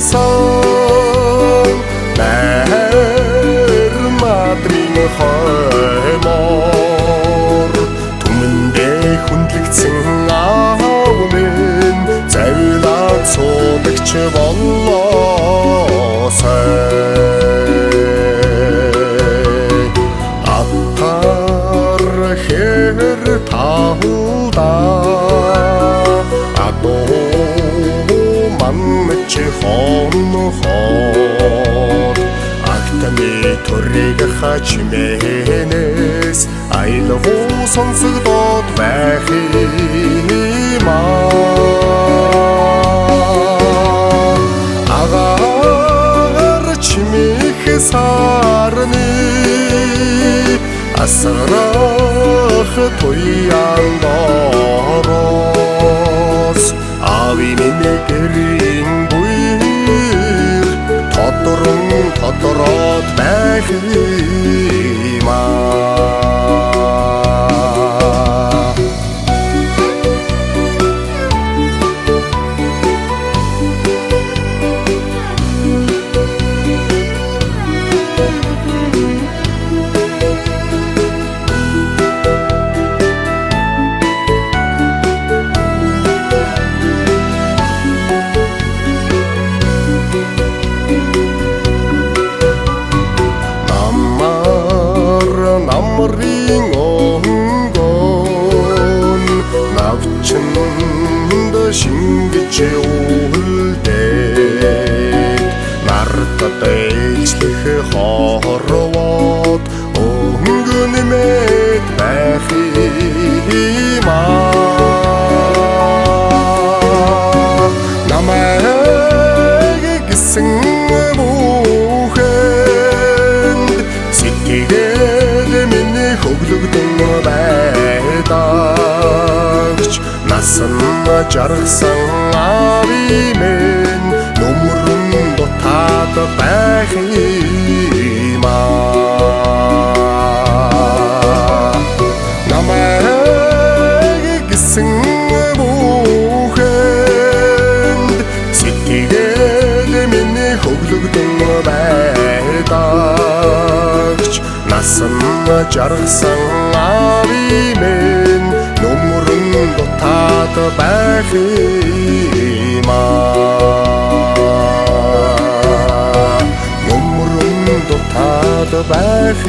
сан нэр мадрын хоймор түмэндээ хүндлэгдсэн аав минь завилаад суулагч боллоосай атар хэр тауда хоноход агтны төрийг хачмэнэс айлгуу сонсогдоод байх юмаа агаар чимэх сарны асарах туян дорос ави минэгэрийн тодороод байх юмаа намрын онгон навчинд шингэж үлдээд нартад ээлжлэх хорвоод өнгөн мэд байх юмаа намайг гисэн хөглөгдөн байдагч насан жаргасан ави минь нөмрөн дотаад байх юмаа намайг гисэн бүхэнд сэтгэл минь хөглөгдөн байдагч насан жаргасан ави минь нөмрөн дотаад байх юмаа нөмрөн дотаад байх